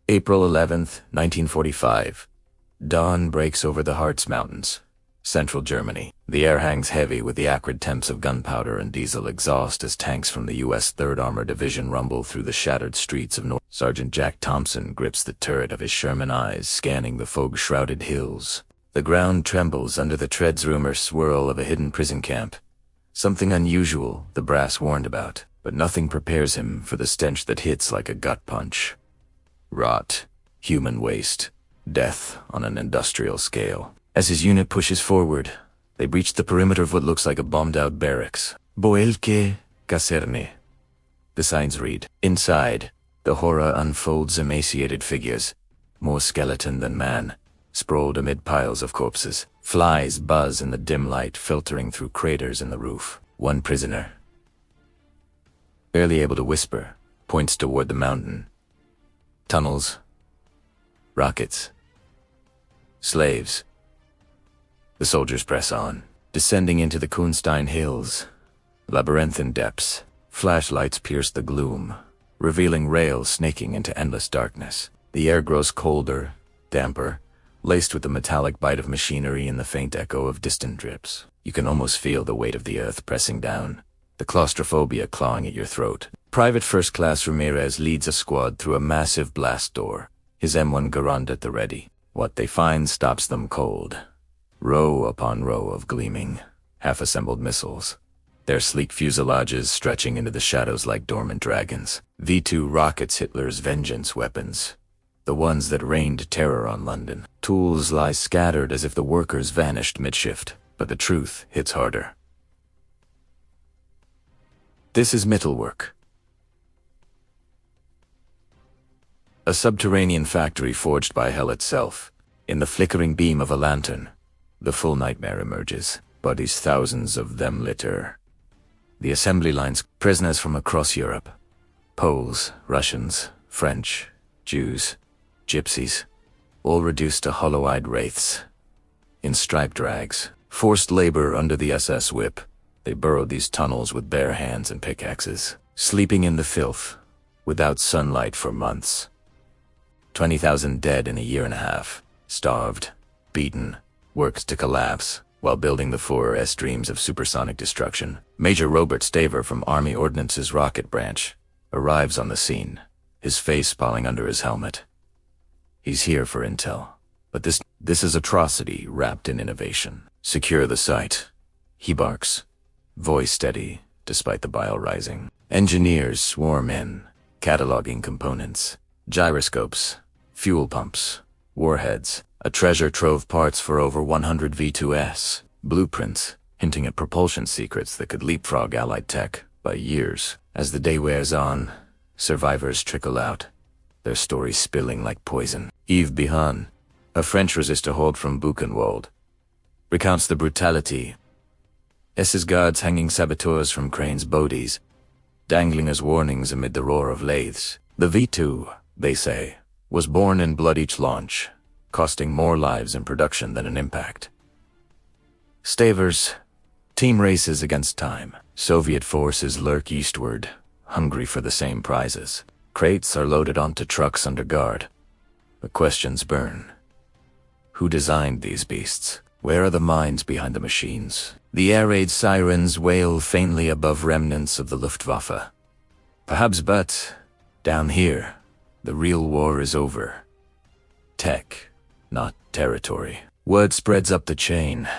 April 11th, 1945. Dawn breaks over the Harz Mountains, central Germany. The air hangs heavy with the acrid temps of gunpowder and diesel exhaust as tanks from the U.S. 3rd Armored Division rumble through the shattered streets of North. Sergeant Jack Thompson grips the turret of his Sherman eyes, scanning the fog-shrouded hills. The ground trembles under the treads rumor swirl of a hidden prison camp. Something unusual, the brass warned about, but nothing prepares him for the stench that hits like a gut punch. Rot, human waste, death on an industrial scale. As his unit pushes forward, they breach the perimeter of what looks like a bombed-out barracks. Boelke Kaserne. The signs read. Inside, the horror unfolds emaciated figures, more skeleton than man, sprawled amid piles of corpses. Flies buzz in the dim light filtering through craters in the roof. One prisoner, barely able to whisper, points toward the mountain. Tunnels, rockets, slaves. The soldiers press on, descending into the Kuhnstein Hills. Labyrinthine depths, flashlights pierce the gloom, revealing rails snaking into endless darkness. The air grows colder, damper, laced with the metallic bite of machinery and the faint echo of distant drips. You can almost feel the weight of the earth pressing down, the claustrophobia clawing at your throat. Private First Class Ramirez leads a squad through a massive blast door, his M1 Garand at the ready. What they find stops them cold. Row upon row of gleaming, half-assembled missiles, their sleek fuselages stretching into the shadows like dormant dragons. V-2 rockets, Hitler's vengeance weapons, the ones that rained terror on London. Tools lie scattered as if the workers vanished mid-shift, but the truth hits harder. This is Mittelwerk, a subterranean factory forged by hell itself. In the flickering beam of a lantern, the full nightmare emerges. Bodies, thousands of them litter the assembly lines, prisoners from across Europe. Poles, Russians, French, Jews, gypsies, all reduced to hollow-eyed wraiths. In striped rags, forced labor under the SS whip, they burrowed these tunnels with bare hands and pickaxes, sleeping in the filth, without sunlight for months. 20,000 dead in a year and a half, starved, beaten, worked to collapse, while building the 4S dreams of supersonic destruction. Major Robert Staver from Army Ordnance's rocket branch arrives on the scene, his face falling under his helmet. He's here for intel, but this is atrocity wrapped in innovation. Secure the site, he barks, voice steady despite the bile rising. Engineers swarm in, cataloging components, gyroscopes, fuel pumps, warheads, a treasure trove parts for over 100 V2S, blueprints hinting at propulsion secrets that could leapfrog Allied tech by years. As the day wears on, survivors trickle out, their stories spilling like poison. Yves Bihan, a French resistor hold from Buchenwald, recounts the brutality. SS guards hanging saboteurs from cranes' bodies, dangling as warnings amid the roar of lathes. The V2, they say, was born in blood each launch, costing more lives in production than an impact. Staver's team races against time. Soviet forces lurk eastward, hungry for the same prizes. Crates are loaded onto trucks under guard. But questions burn. Who designed these beasts? Where are the minds behind the machines? The air raid sirens wail faintly above remnants of the Luftwaffe. Perhaps, but down here, the real war is over. Tech, not territory. Word spreads up the chain.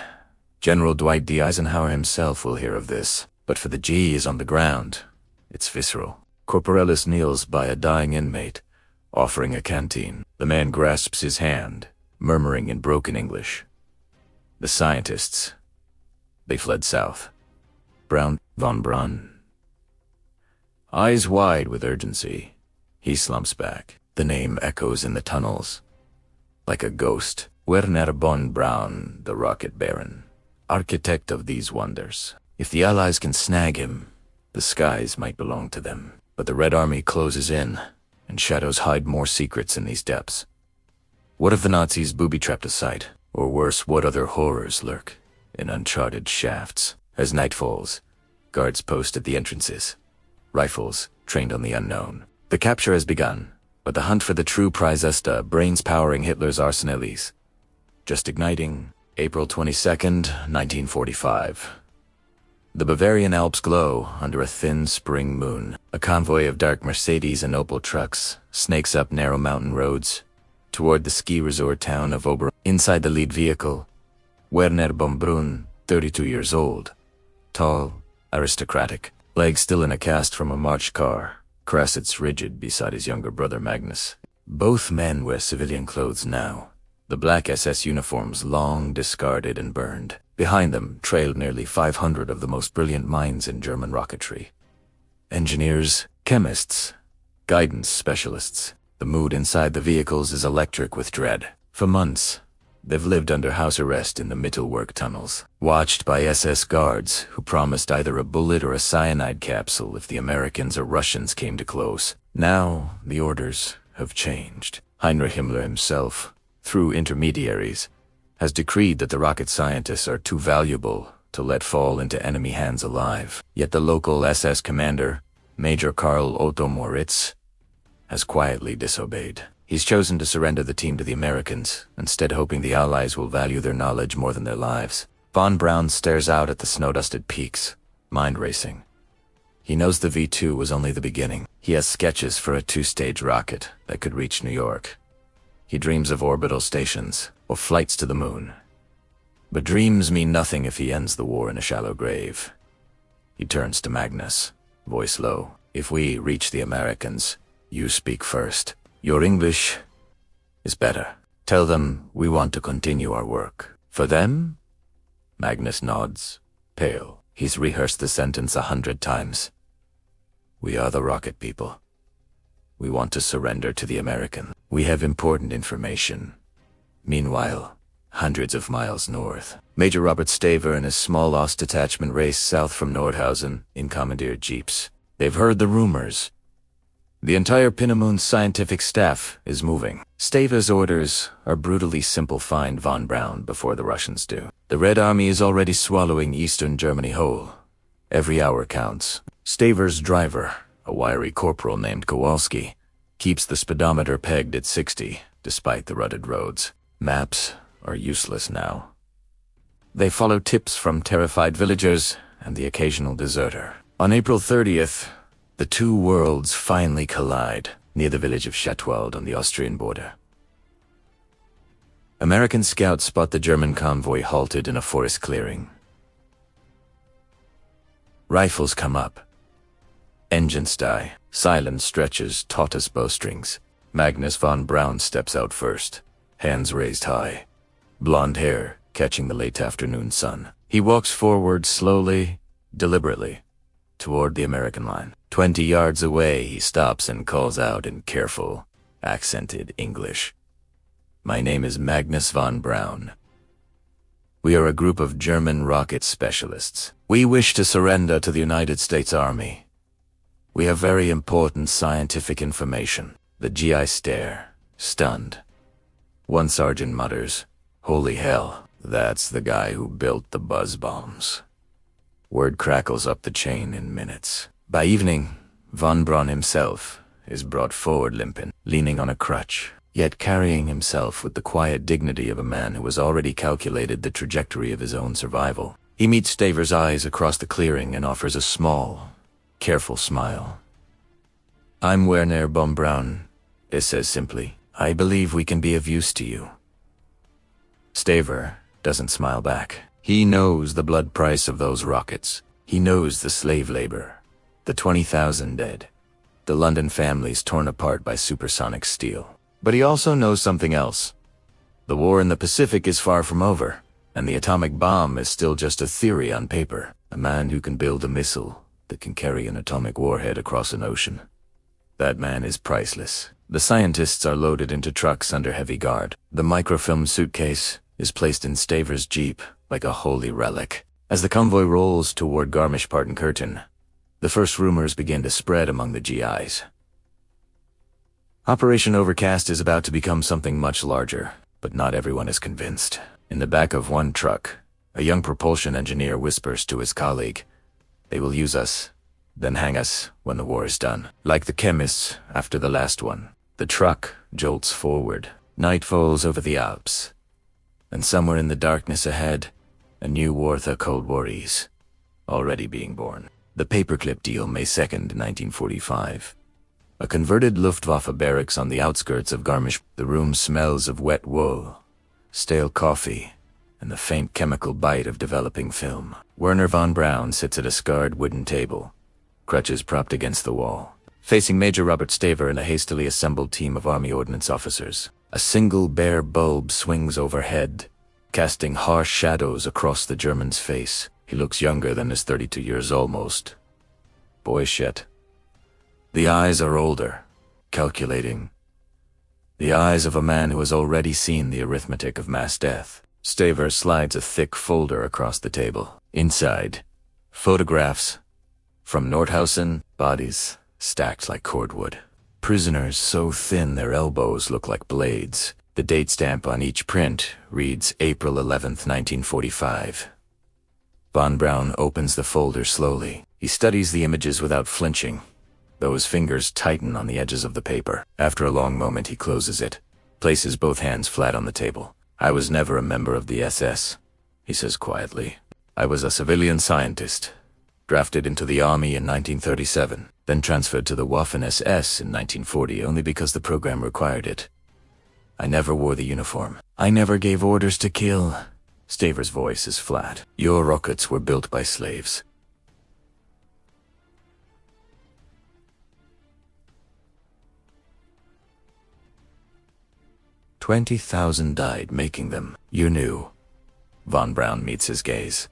General Dwight D. Eisenhower himself will hear of this, but for the G's on the ground, it's visceral. Corporellis kneels by a dying inmate, offering a canteen. The man grasps his hand, murmuring in broken English. The scientists, they fled south. Wernher von Braun. Eyes wide with urgency, he slumps back. The name echoes in the tunnels. Like a ghost, Wernher von Braun, the rocket baron, architect of these wonders. If the Allies can snag him, the skies might belong to them. But the Red Army closes in, and shadows hide more secrets in these depths. What if the Nazis booby-trapped a site? Or worse, what other horrors lurk in uncharted shafts? As night falls, guards post at the entrances, rifles trained on the unknown. The capture has begun, But the hunt for the true prize brains powering Hitler's arsenals. Just igniting, April 22nd, 1945. The Bavarian Alps glow under a thin spring moon. A convoy of dark Mercedes and Opel trucks snakes up narrow mountain roads toward the ski resort town of Oberon. Inside the lead vehicle, Wernher von Braun, 32 years old, tall, aristocratic, legs still in a cast from a march car, cressets rigid beside his younger brother Magnus. Both men wear civilian clothes now, the black SS uniforms long discarded and burned. Behind them trailed nearly 500 of the most brilliant minds in German rocketry. Engineers, chemists, guidance specialists. The mood inside the vehicles is electric with dread. For months, they've lived under house arrest in the Mittelwerk tunnels, watched by SS guards who promised either a bullet or a cyanide capsule if the Americans or Russians came too close. Now, the orders have changed. Heinrich Himmler himself, through intermediaries, has decreed that the rocket scientists are too valuable to let fall into enemy hands alive. Yet the local SS commander, Major Karl Otto Moritz, has quietly disobeyed. He's chosen to surrender the team to the Americans, instead hoping the Allies will value their knowledge more than their lives. Von Braun stares out at the snow-dusted peaks, mind racing. He knows the V-2 was only the beginning. He has sketches for a 2-stage rocket that could reach New York. He dreams of orbital stations, or flights to the moon. But dreams mean nothing if he ends the war in a shallow grave. He turns to Magnus, voice low. If we reach the Americans, you speak first. Your English is better. Tell them we want to continue our work. For them? Magnus nods, pale. He's rehearsed the sentence 100 times. We are the rocket people. We want to surrender to the American. We have important information. Meanwhile, hundreds of miles north, Major Robert Staver and his small Ost detachment race south from Nordhausen in commandeered jeeps. They've heard the rumors. The entire Pinnamoon's scientific staff is moving. Staver's orders are brutally simple: find von Braun before the Russians do. The Red Army is already swallowing eastern Germany whole. Every hour counts. Staver's driver, a wiry corporal named Kowalski, keeps the speedometer pegged at 60, despite the rutted roads. Maps are useless now. They follow tips from terrified villagers and the occasional deserter. On April 30th, the two worlds finally collide near the village of Schattwald on the Austrian border. American scouts spot the German convoy halted in a forest clearing. Rifles come up. Engines die. Silence stretches taut as bowstrings. Magnus von Braun steps out first, hands raised high, blonde hair catching the late afternoon sun. He walks forward slowly, deliberately, toward the American line. 20 yards away, he stops and calls out in careful, accented English. My name is Magnus von Braun. We are a group of German rocket specialists. We wish to surrender to the United States Army. We have very important scientific information. The GI stare, stunned. One sergeant mutters, "Holy hell, that's the guy who built the buzz bombs." Word crackles up the chain in minutes. By evening, von Braun himself is brought forward limping, leaning on a crutch, yet carrying himself with the quiet dignity of a man who has already calculated the trajectory of his own survival. He meets Staver's eyes across the clearing and offers a small, careful smile. I'm Wernher von Braun, he says simply. I believe we can be of use to you. Staver doesn't smile back. He knows the blood price of those rockets. He knows the slave labor, the 20,000 dead, the London families torn apart by supersonic steel. But he also knows something else. The war in the Pacific is far from over, and the atomic bomb is still just a theory on paper. A man who can build a missile that can carry an atomic warhead across an ocean. That man is priceless. The scientists are loaded into trucks under heavy guard. The microfilm suitcase is placed in Staver's jeep like a holy relic. As the convoy rolls toward Garmisch-Partenkirchen, the first rumors begin to spread among the GIs. Operation Overcast is about to become something much larger, but not everyone is convinced. In the back of one truck, a young propulsion engineer whispers to his colleague, "They will use us, then hang us when the war is done, like the chemists after the last one." The truck jolts forward. Night falls over the Alps. And somewhere in the darkness ahead, a new Wernher Cold War is already being born. The Paperclip deal, May 2nd, 1945. A converted Luftwaffe barracks on the outskirts of Garmisch. The room smells of wet wool, stale coffee, and the faint chemical bite of developing film. Wernher von Braun sits at a scarred wooden table, crutches propped against the wall, facing Major Robert Staver and a hastily assembled team of Army Ordnance officers. A single bare bulb swings overhead, casting harsh shadows across the German's face. He looks younger than his 32 years almost. Boyish yet. The eyes are older, calculating. The eyes of a man who has already seen the arithmetic of mass death. Staver slides a thick folder across the table. Inside, photographs from Nordhausen, bodies stacked like cordwood. Prisoners so thin their elbows look like blades. The date stamp on each print reads April 11th, 1945. Von Braun opens the folder slowly. He studies the images without flinching, though his fingers tighten on the edges of the paper. After a long moment, he closes it, places both hands flat on the table. "I was never a member of the SS," he says quietly. "I was a civilian scientist, drafted into the army in 1937, then transferred to the Waffen-SS in 1940 only because the program required it. I never wore the uniform. I never gave orders to kill." Staver's voice is flat. "Your rockets were built by slaves." "20,000 died making them. You knew." Von Braun meets his gaze.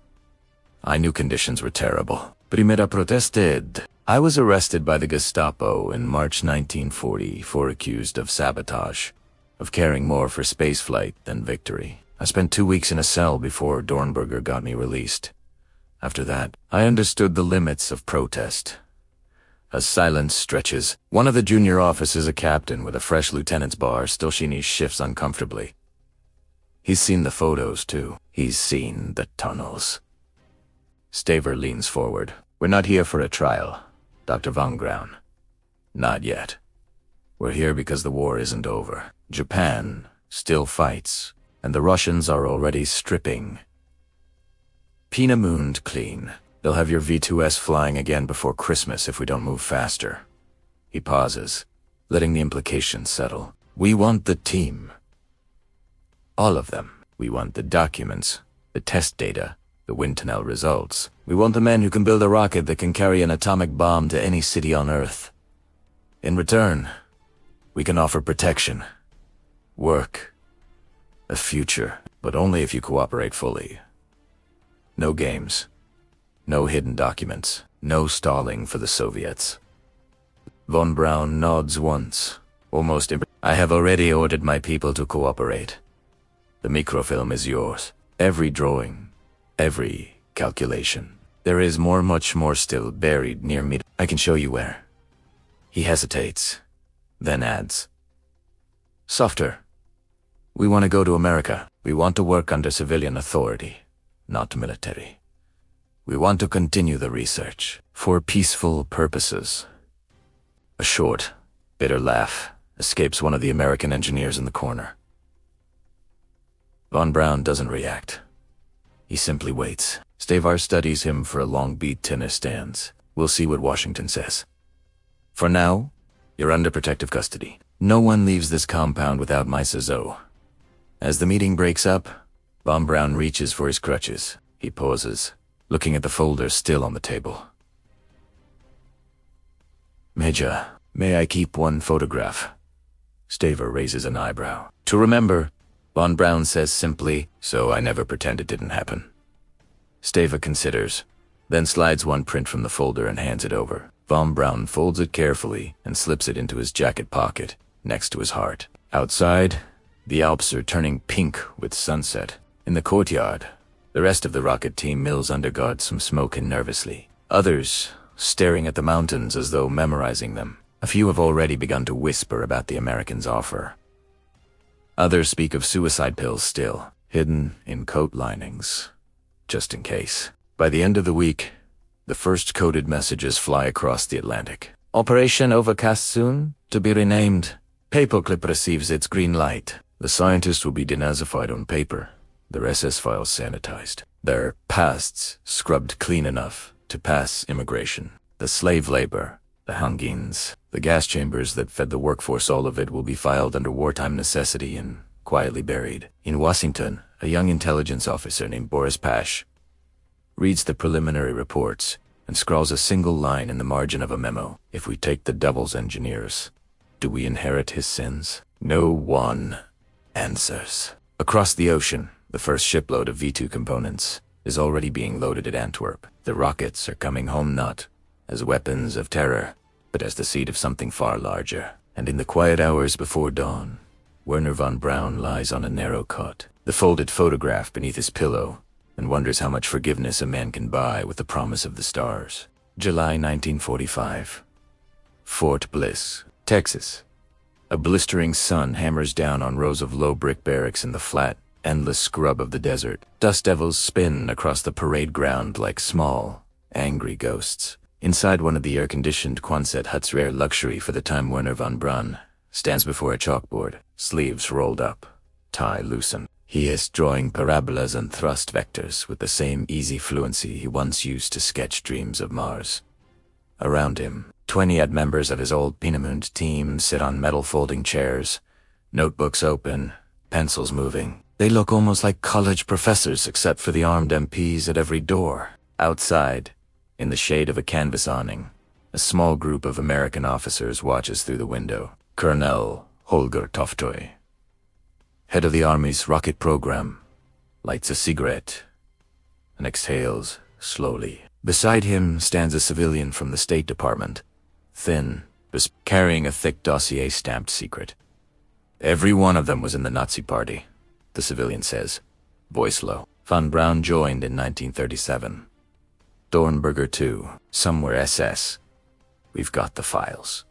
"I knew conditions were terrible. Primera protested. I was arrested by the Gestapo in March 1940 for accused of sabotage, of caring more for spaceflight than victory. I spent 2 weeks in a cell before Dornberger got me released. After that, I understood the limits of protest. A silence stretches. One of the junior officers, a captain with a fresh lieutenant's bar, still sheenies shifts uncomfortably. He's seen the photos, too. He's seen the tunnels." Staver leans forward. "We're not here for a trial, Dr. von Braun. Not yet. We're here because the war isn't over. Japan still fights, and the Russians are already stripping Peenemünde clean. They'll have your V2S flying again before Christmas if we don't move faster." He pauses, letting the implications settle. "We want the team. All of them. We want the documents, the test data, the wind tunnel results. We want the men who can build a rocket that can carry an atomic bomb to any city on Earth. In return, we can offer protection, work, a future, but only if you cooperate fully. No games, no hidden documents, no stalling for the Soviets." Von Braun nods once, almost I have already ordered my people to cooperate. The microfilm is yours. Every drawing, every calculation. There is much more still buried near me. I can show you where." He hesitates, then adds, "Softer. We want to go to America. We want to work under civilian authority, not military. We want to continue the research for peaceful purposes." A short, bitter laugh escapes one of the American engineers in the corner. Von Braun doesn't react. He simply waits. Staver studies him for a long beat till he stands. "We'll see what Washington says. For now, you're under protective custody. No one leaves this compound without my Zoe." As the meeting breaks up, Von Braun reaches for his crutches. He pauses, looking at the folder still on the table. "Major, may I keep one photograph?" Staver raises an eyebrow. "To remember," Von Braun says simply, "so I never pretend it didn't happen." Staver considers, then slides one print from the folder and hands it over. Von Braun folds it carefully and slips it into his jacket pocket, next to his heart. Outside, the Alps are turning pink with sunset. In the courtyard, the rest of the rocket team mills under guard some smoke and nervously. Others, staring at the mountains as though memorizing them. A few have already begun to whisper about the Americans' offer. Others speak of suicide pills still, hidden in coat linings, just in case. By the end of the week, the first coded messages fly across the Atlantic. "Operation Overcast soon, to be renamed Paperclip receives its green light. The scientists will be denazified on paper, their SS files sanitized, their pasts scrubbed clean enough to pass immigration. The slave labor, the hangings, the gas chambers that fed the workforce, all of it will be filed under wartime necessity and quietly buried. In Washington, a young intelligence officer named Boris Pash reads the preliminary reports and scrawls a single line in the margin of a memo. If we take the devil's engineers, do we inherit his sins? No one answers. Across the ocean, the first shipload of V2 components is already being loaded at Antwerp. The rockets are coming home not as weapons of terror, but as the seed of something far larger. And in the quiet hours before dawn, Wernher von Braun lies on a narrow cot, the folded photograph beneath his pillow, and wonders how much forgiveness a man can buy with the promise of the stars. July 1945. Fort Bliss, Texas. A blistering sun hammers down on rows of low brick barracks in the flat, endless scrub of the desert. Dust devils spin across the parade ground like small, angry ghosts. Inside one of the air-conditioned Quonset huts, rare luxury for the time, Wernher von Braun stands before a chalkboard, sleeves rolled up, tie loosened. He is drawing parabolas and thrust vectors with the same easy fluency he once used to sketch dreams of Mars. Around him, 20 odd members of his old Peenemund team sit on metal folding chairs, notebooks open, pencils moving. They look almost like college professors except for the armed MPs at every door. Outside, in the shade of a canvas awning, a small group of American officers watches through the window. Colonel Holger Toftoy, head of the Army's rocket program, lights a cigarette and exhales slowly. Beside him stands a civilian from the State Department, thin, carrying a thick dossier stamped secret. Every one of them was in the Nazi Party, the civilian says, voice low. Von Braun joined in 1937. Dornberger too, somewhere SS. We've got the files.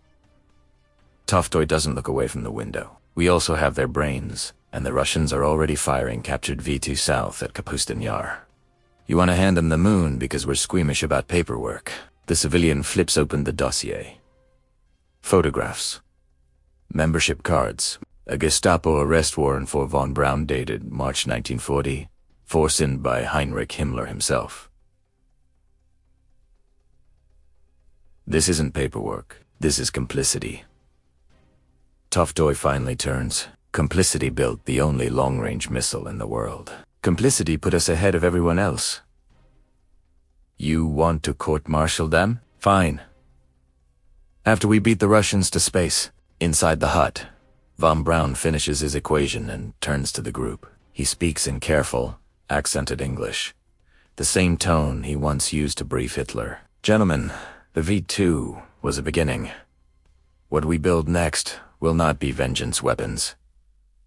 Toftoy doesn't look away from the window. We also have their brains, and the Russians are already firing captured V2 south at Kapustin Yar. You want to hand them the moon because we're squeamish about paperwork. The civilian flips open the dossier. Photographs. Membership cards. A Gestapo arrest warrant for von Braun dated March 1940, foresigned by Heinrich Himmler himself. This isn't paperwork. This is complicity. Toftoy finally turns. Complicity built the only long-range missile in the world. Complicity put us ahead of everyone else. You want to court-martial them? Fine. After we beat the Russians to space, inside the hut, von Braun finishes his equation and turns to the group. He speaks in careful, accented English, the same tone he once used to brief Hitler. Gentlemen, the V2 was a beginning. What we build next will not be vengeance weapons.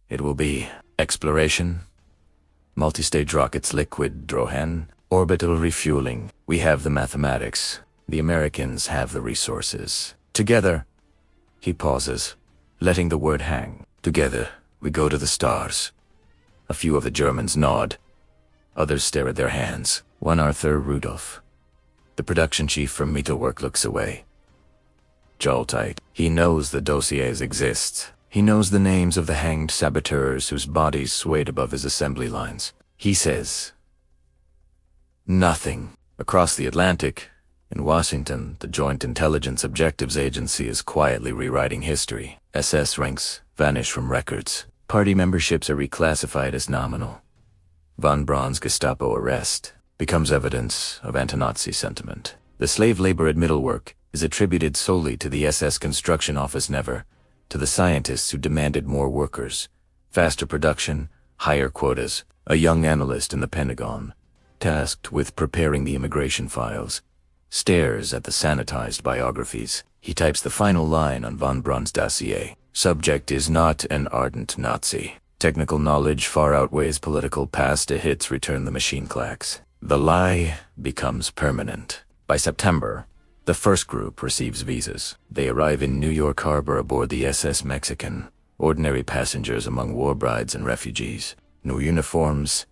It will be exploration, multi-stage rockets, liquid drohen, orbital refueling. We have the mathematics. The Americans have the resources. Together, he pauses, letting the word hang. Together, we go to the stars. A few of the Germans nod. Others stare at their hands. One Arthur Rudolph, the production chief from Mittelwerk, looks away. Jaw tight. He knows the dossiers exist. He knows the names of the hanged saboteurs whose bodies swayed above his assembly lines. He says nothing. Across the Atlantic, in Washington, the Joint Intelligence Objectives Agency is quietly rewriting history. SS ranks vanish from records. Party memberships are reclassified as nominal. Von Braun's Gestapo arrest becomes evidence of anti-Nazi sentiment. The slave labor at Mittelwerk is attributed solely to the SS construction office, never to the scientists who demanded more workers, faster production, higher quotas. A young analyst in the Pentagon, tasked with preparing the immigration files, stares at the sanitized biographies. He types the final line on von Braun's dossier. Subject is not an ardent Nazi. Technical knowledge far outweighs political. Past hits return the machine clacks. The lie becomes permanent. By September, the first group receives visas. They arrive in New York Harbor aboard the SS Mexican, ordinary passengers among war brides and refugees. No uniforms,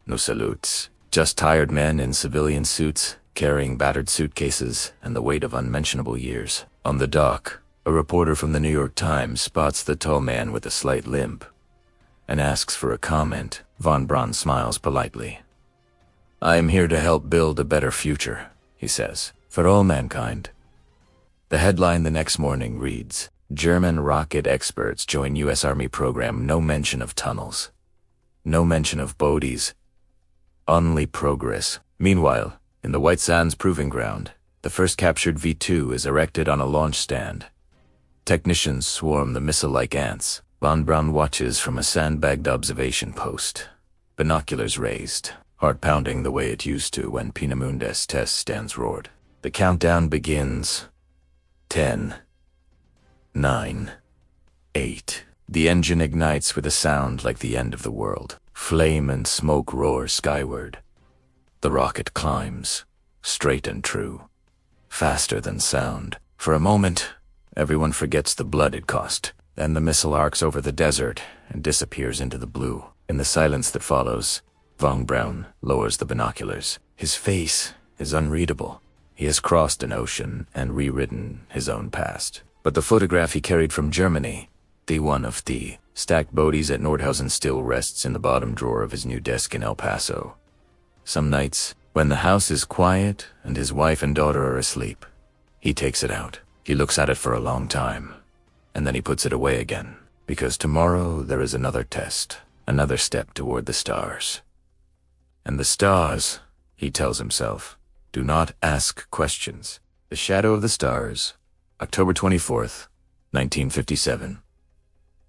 no salutes, just tired men in civilian suits, carrying battered suitcases and the weight of unmentionable years. On the dock, A reporter from the New York Times spots the tall man with a slight limp and asks for a comment. Von Braun smiles politely. "I am here to help build a better future," he says, "for all mankind." The headline the next morning reads, "German rocket experts join U.S. Army program, no mention of tunnels. No mention of bodies. Only progress." Meanwhile, in the White Sands Proving Ground, the first captured V-2 is erected on a launch stand. Technicians swarm the missile like ants. Von Braun watches from a sandbagged observation post, binoculars raised, heart pounding the way it used to when Peenemunde's test stands roared. The countdown begins. 10, 9, 8. The engine ignites with a sound like the end of the world. Flame and smoke roar skyward. The rocket climbs, straight and true, faster than sound. For a moment, everyone forgets the blood it cost. Then the missile arcs over the desert and disappears into the blue. In the silence that follows, Von Braun lowers the binoculars. His face is unreadable. He has crossed an ocean and rewritten his own past. But the photograph he carried from Germany, the one of the stacked bodies at Nordhausen, still rests in the bottom drawer of his new desk in El Paso. Some nights, when the house is quiet and his wife and daughter are asleep, he takes it out. He looks at it for a long time, and then he puts it away again, because tomorrow there is another test, another step toward the stars. And the stars, he tells himself, do not ask questions. The Shadow of the Stars, October 24th, 1957.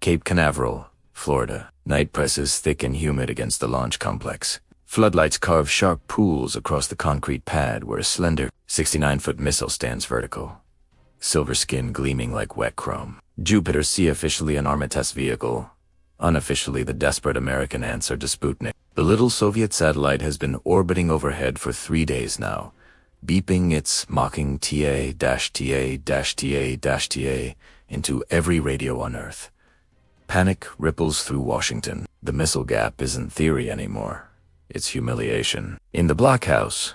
Cape Canaveral, Florida. Night presses thick and humid against the launch complex. Floodlights carve sharp pools across the concrete pad where a slender 69-foot missile stands vertical, silver skin gleaming like wet chrome. Jupiter C, officially an Armitage vehicle, unofficially the desperate American answer to Sputnik. The little Soviet satellite has been orbiting overhead for 3 days now, beeping its mocking TA-TA-TA-TA into every radio on Earth. Panic ripples through Washington. The missile gap isn't theory anymore. It's humiliation. In the blockhouse,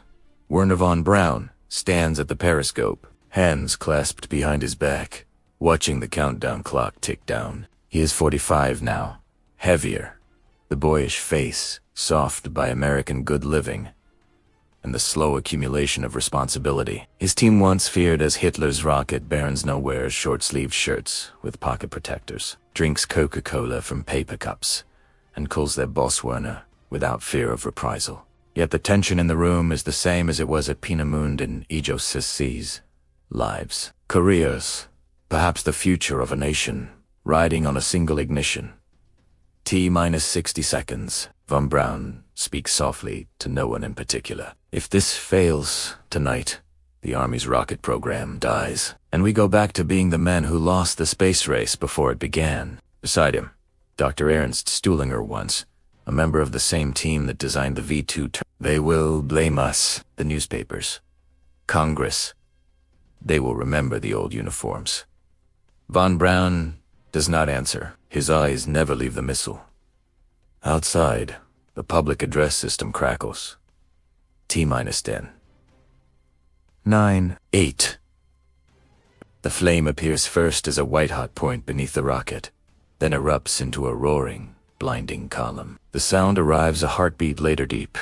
Wernher von Braun stands at the periscope, hands clasped behind his back, watching the countdown clock tick down. He is 45 now, heavier, the boyish face soft by American good living, and the slow accumulation of responsibility. His team once feared as Hitler's rocket barons now wears short-sleeved shirts with pocket protectors, drinks Coca-Cola from paper cups, and calls their boss Wernher without fear of reprisal. Yet the tension in the room is the same as it was at Peenemünde in Ijo Sisse's. Lives, careers, perhaps the future of a nation, riding on a single ignition. T-minus 60 seconds. Von Braun speaks softly to no one in particular. If this fails tonight, the Army's rocket program dies, and we go back to being the men who lost the space race before it began. Beside him, Dr. Ernst Stuhlinger once, a member of the same team that designed the V-2. They will blame us, the newspapers, Congress. They will remember the old uniforms. Von Braun does not answer. His eyes never leave the missile. Outside, the public address system crackles. T-minus 10. 9, 8. The flame appears first as a white-hot point beneath the rocket, then erupts into a roaring, blinding column. The sound arrives a heartbeat later deep,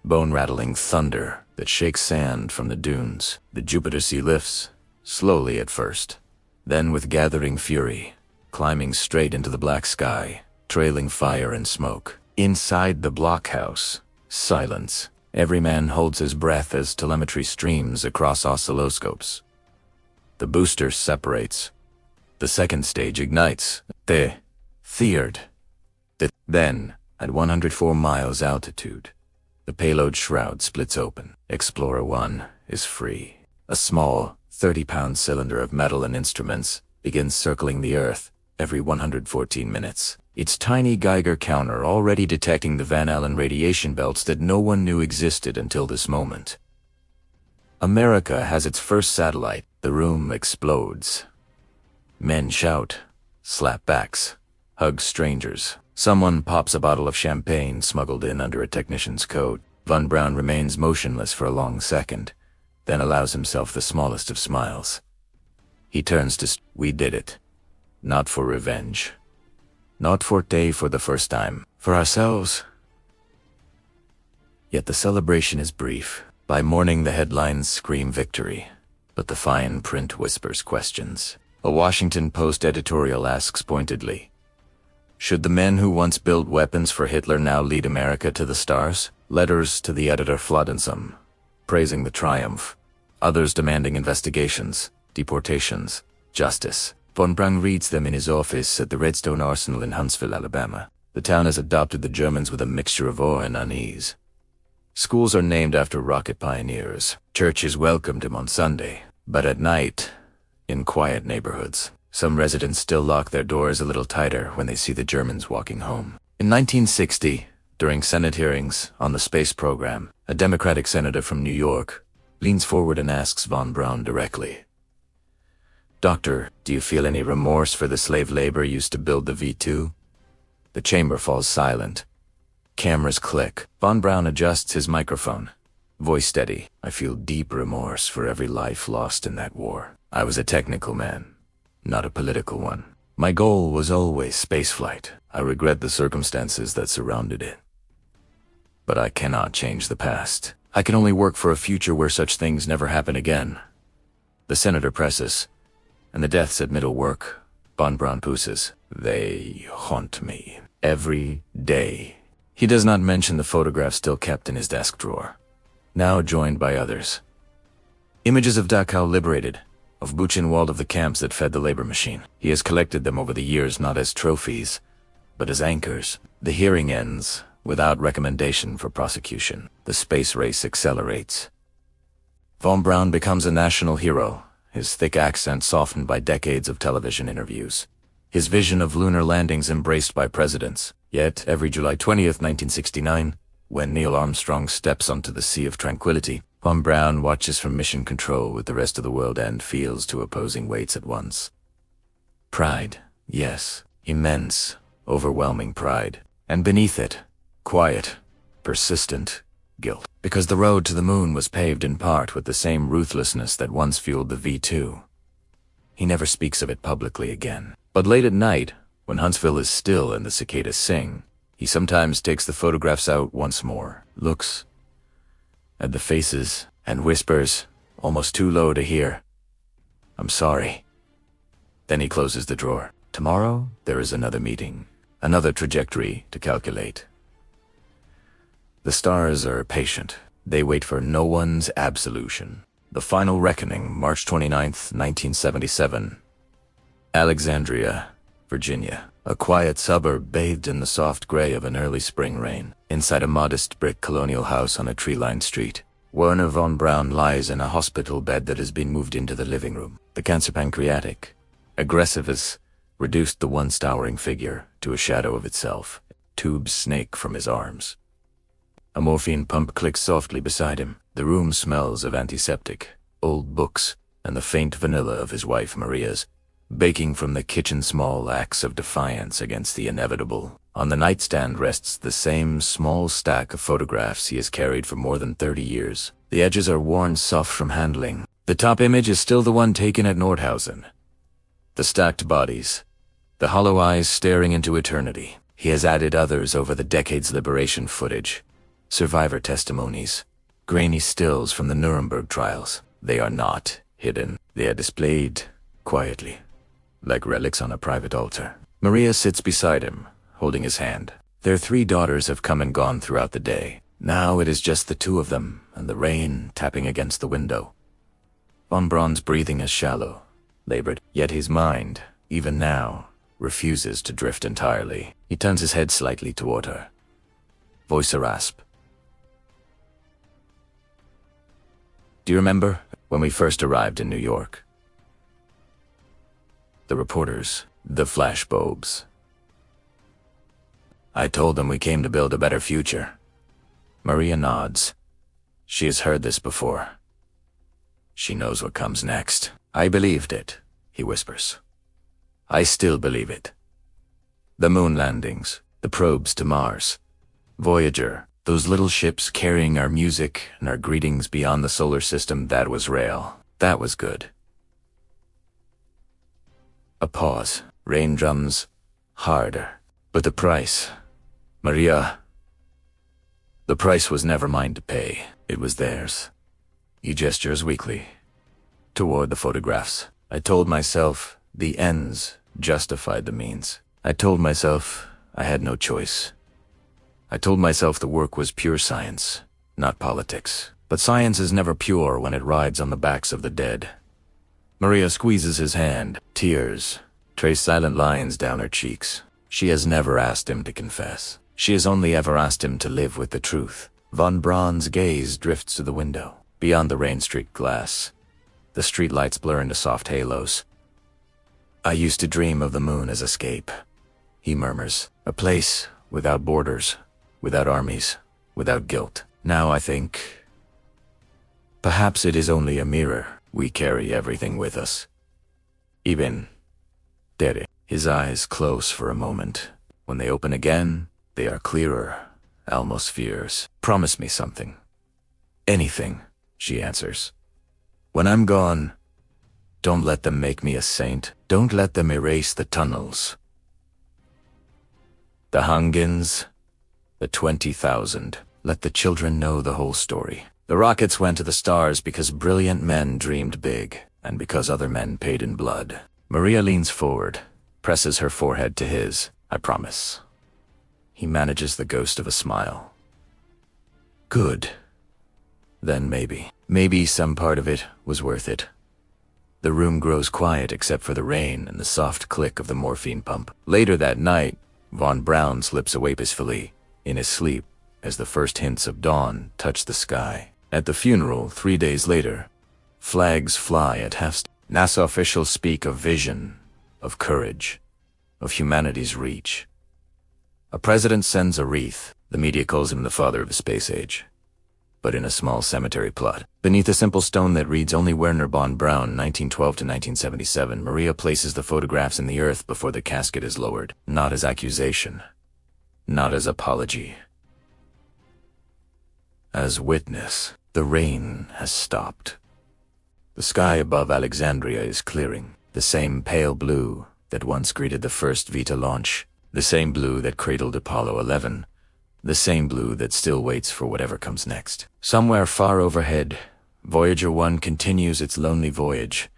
bone-rattling thunder that shakes sand from the dunes. The Jupiter C lifts, slowly at first, then with gathering fury, climbing straight into the black sky, trailing fire and smoke. Inside the blockhouse, silence. Every man holds his breath as telemetry streams across oscilloscopes. The booster separates. The second stage ignites. The third. Then, at 104 miles altitude, the payload shroud splits open. Explorer 1 is free. A small, 30-pound cylinder of metal and instruments begins circling the Earth every 114 minutes. Its tiny Geiger counter already detecting the Van Allen radiation belts that no one knew existed until this moment. America has its first satellite. The room explodes. Men shout, slap backs, hug strangers. Someone pops a bottle of champagne smuggled in under a technician's coat. Von Braun remains motionless for a long second, then allows himself the smallest of smiles. He turns to We did it. Not for revenge. Not for the first time. For ourselves. Yet the celebration is brief. By morning the headlines scream victory, but the fine print whispers questions. A Washington Post editorial asks pointedly, should the men who once built weapons for Hitler now lead America to the stars? Letters to the editor flood in some, praising the triumph. Others demanding investigations, deportations, justice. Von Braun reads them in his office at the Redstone Arsenal in Huntsville, Alabama. The town has adopted the Germans with a mixture of awe and unease. Schools are named after rocket pioneers. Churches welcomed him on Sunday. But at night, in quiet neighborhoods, some residents still lock their doors a little tighter when they see the Germans walking home. In 1960, during Senate hearings on the space program, a Democratic senator from New York leans forward and asks von Braun directly, "Doctor, do you feel any remorse for the slave labor used to build the V2? The chamber falls silent. Cameras click. Von Braun adjusts his microphone. Voice steady. I feel deep remorse for every life lost in that war. I was a technical man, not a political one. My goal was always spaceflight. I regret the circumstances that surrounded it. But I cannot change the past. I can only work for a future where such things never happen again." The senator presses, and the deaths at middle work. Von Braun pooses, "They haunt me every day." He does not mention the photograph still kept in his desk drawer, now joined by others. Images of Dachau liberated, of Buchenwald, of the camps that fed the labor machine. He has collected them over the years not as trophies, but as anchors. The hearing ends without recommendation for prosecution. The space race accelerates. Von Braun becomes a national hero, his thick accent softened by decades of television interviews. His vision of lunar landings embraced by presidents. Yet, every July 20th, 1969, when Neil Armstrong steps onto the Sea of Tranquility, von Braun watches from mission control with the rest of the world and feels two opposing weights at once. Pride, yes, immense, overwhelming pride. And beneath it, quiet, persistent guilt. Because the road to the moon was paved in part with the same ruthlessness that once fueled the V2. He never speaks of it publicly again. But late at night, when Huntsville is still and the cicadas sing, he sometimes takes the photographs out once more, looks at the faces, and whispers, almost too low to hear, "I'm sorry." Then he closes the drawer. Tomorrow, there is another meeting, another trajectory to calculate. The stars are patient. They wait for no one's absolution. The final reckoning, March 29th, 1977. Alexandria, Virginia. A quiet suburb bathed in the soft gray of an early spring rain. Inside a modest brick colonial house on a tree-lined street, Wernher von Braun lies in a hospital bed that has been moved into the living room. The cancer pancreatic, aggressive as reduced the once towering figure to a shadow of itself. Tubes snake from his arms. A morphine pump clicks softly beside him. The room smells of antiseptic, old books, and the faint vanilla of his wife Maria's, baking from the kitchen small acts of defiance against the inevitable. On the nightstand rests the same small stack of photographs he has carried for more than 30 years. The edges are worn soft from handling. The top image is still the one taken at Nordhausen. The stacked bodies, the hollow eyes staring into eternity. He has added others over the decades' liberation footage, survivor testimonies, grainy stills from the Nuremberg trials. They are not hidden. They are displayed quietly, like relics on a private altar. Maria sits beside him, holding his hand. Their 3 daughters have come and gone throughout the day. Now it is just the 2 of them, and the rain tapping against the window. Von Braun's breathing is shallow, labored, yet his mind, even now, refuses to drift entirely. He turns his head slightly toward her. Voice a rasp. "Do you remember when we first arrived in New York? The reporters, the flashbulbs. I told them we came to build a better future." Maria nods. She has heard this before. She knows what comes next. "I believed it," he whispers. "I still believe it. The moon landings, the probes to Mars, Voyager, those little ships carrying our music and our greetings beyond the solar system, that was real. That was good. A pause. Rain drums harder. But the price, Maria, the price was never mine to pay. It was theirs. He gestures weakly toward the photographs. I told myself the ends justified the means. I told myself I had no choice. I told myself the work was pure science, not politics. But science is never pure when it rides on the backs of the dead. Maria squeezes his hand. Tears trace silent lines down her cheeks. She has never asked him to confess. She has only ever asked him to live with the truth. Von Braun's gaze drifts to the window. Beyond the rain-streaked glass, the streetlights blur into soft halos. I used to dream of the moon as escape, he murmurs. A place without borders, without armies, without guilt. Now I think, perhaps it is only a mirror. We carry everything with us. Even Dere. His eyes close for a moment. When they open again, they are clearer, almost fierce. Promise me something. Anything, she answers. When I'm gone, don't let them make me a saint. Don't let them erase the tunnels. The Hungans, the 20,000. Let the children know the whole story. The rockets went to the stars because brilliant men dreamed big, and because other men paid in blood. Maria leans forward, presses her forehead to his. I promise. He manages the ghost of a smile. Good. Then maybe some part of it was worth it. The room grows quiet except for the rain and the soft click of the morphine pump. Later that night, von Braun slips away peacefully, in his sleep, as the first hints of dawn touch the sky. At the funeral, 3 days later, flags fly at half-staff. NASA officials speak of vision, of courage, of humanity's reach. A president sends a wreath. The media calls him the father of the space age. But in a small cemetery plot, beneath a simple stone that reads only Wernher von Braun, 1912 to 1977, Maria places the photographs in the earth before the casket is lowered. Not as accusation, not as apology. As witness. The rain has stopped. The sky above Alexandria is clearing. The same pale blue that once greeted the first Vita launch. The same blue that cradled Apollo 11. The same blue that still waits for whatever comes next. Somewhere far overhead, Voyager 1 continues its lonely voyage,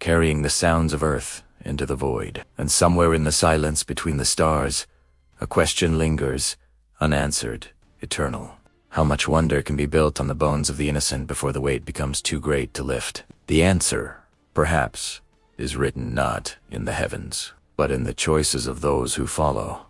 carrying the sounds of Earth into the void. And somewhere in the silence between the stars, a question lingers, unanswered, eternal. How much wonder can be built on the bones of the innocent before the weight becomes too great to lift? The answer, perhaps, is written not in the heavens, but in the choices of those who follow.